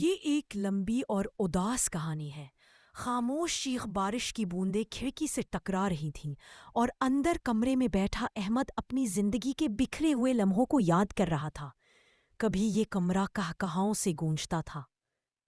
یہ ایک لمبی اور اداس کہانی ہے۔ خاموش چیخ بارش کی بوندیں کھڑکی سے ٹکرا رہی تھیں اور اندر کمرے میں بیٹھا احمد اپنی زندگی کے بکھرے ہوئے لمحوں کو یاد کر رہا تھا۔ کبھی یہ کمرہ قہقہاؤں سے گونجتا تھا،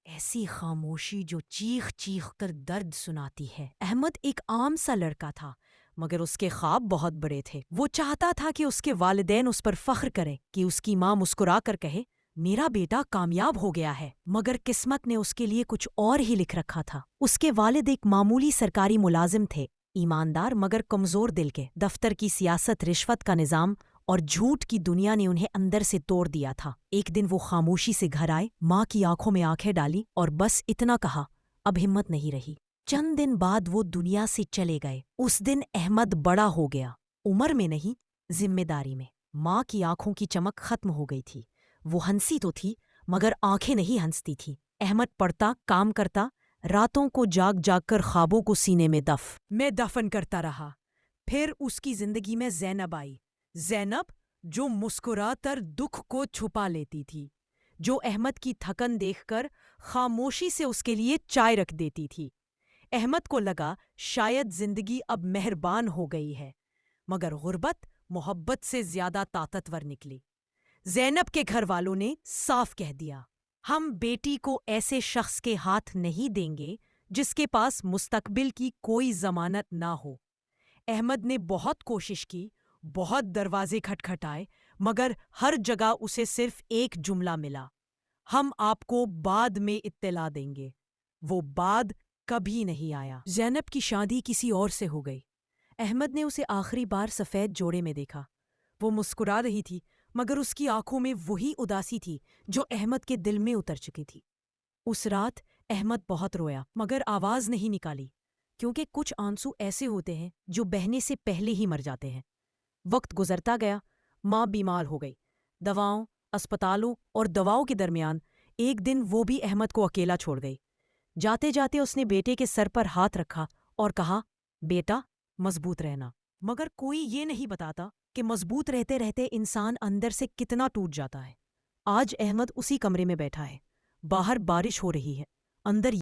ایسی خاموشی جو چیخ چیخ کر درد سناتی ہے۔ احمد ایک عام سا لڑکا تھا، مگر اس کے خواب بہت بڑے تھے۔ وہ چاہتا تھا کہ اس کے والدین اس پر فخر کریں، کہ اس کی ماں مسکرا کر کہے، میرا بیٹا کامیاب ہو گیا ہے۔ مگر قسمت نے اس کے لیے کچھ اور ہی لکھ رکھا تھا۔ اس کے والد ایک معمولی سرکاری ملازم تھے، ایماندار مگر کمزور دل کے۔ دفتر کی سیاست، رشوت کا نظام اور جھوٹ کی دنیا نے انہیں اندر سے توڑ دیا تھا۔ ایک دن وہ خاموشی سے گھر آئے، ماں کی آنکھوں میں آنکھیں ڈالی اور بس اتنا کہا، اب ہمت نہیں رہی۔ چند دن بعد وہ دنیا سے چلے گئے۔ اس دن احمد بڑا ہو گیا، عمر میں نہیں، ذمہ داری میں۔ ماں کی آنکھوں کی چمک ختم ہو گئی تھی۔ وہ ہنسی تو تھی، مگر آنکھیں نہیں ہنستی تھی۔ احمد پڑھتا، کام کرتا، راتوں کو جاگ جاگ کر خوابوں کو سینے میں دفن کرتا رہا۔ پھر اس کی زندگی میں زینب آئی، زینب جو مسکرا کر دکھ کو چھپا لیتی تھی، جو احمد کی تھکن دیکھ کر خاموشی سے اس کے لیے چائے رکھ دیتی تھی۔ احمد کو لگا شاید زندگی اب مہربان ہو گئی ہے، مگر غربت محبت سے زیادہ طاقتور نکلی۔ زینب کے گھر والوں نے صاف کہہ دیا، ہم بیٹی کو ایسے شخص کے ہاتھ نہیں دیں گے جس کے پاس مستقبل کی کوئی ضمانت نہ ہو۔ احمد نے بہت کوشش کی، بہت دروازے کھٹکھٹائے، مگر ہر جگہ اسے صرف ایک جملہ ملا، ہم آپ کو بعد میں اطلاع دیں گے۔ وہ بعد کبھی نہیں آیا۔ زینب کی شادی کسی اور سے ہو گئی۔ احمد نے اسے آخری بار سفید جوڑے میں دیکھا۔ وہ مسکرا رہی تھی، مگر اس کی آنکھوں میں وہی اداسی تھی جو احمد کے دل میں اتر چکی تھی۔ اس رات احمد بہت رویا، مگر آواز نہیں نکالی، کیونکہ کچھ آنسو ایسے ہوتے ہیں جو بہنے سے پہلے ہی مر جاتے ہیں۔ وقت گزرتا گیا، ماں بیمار ہو گئی۔ دواؤں، اسپتالوں اور دواؤں کے درمیان ایک دن وہ بھی احمد کو اکیلا چھوڑ گئی۔ جاتے جاتے اس نے بیٹے کے سر پر ہاتھ رکھا اور کہا، بیٹا مضبوط رہنا۔ مگر کوئی یہ نہیں بتاتا کہ مضبوط رہتے رہتے انسان اندر سے کتنا ٹوٹ جاتا ہے۔ آج احمد اسی کمرے میں بیٹھا ہے، باہر بارش ہو رہی ہے، اندر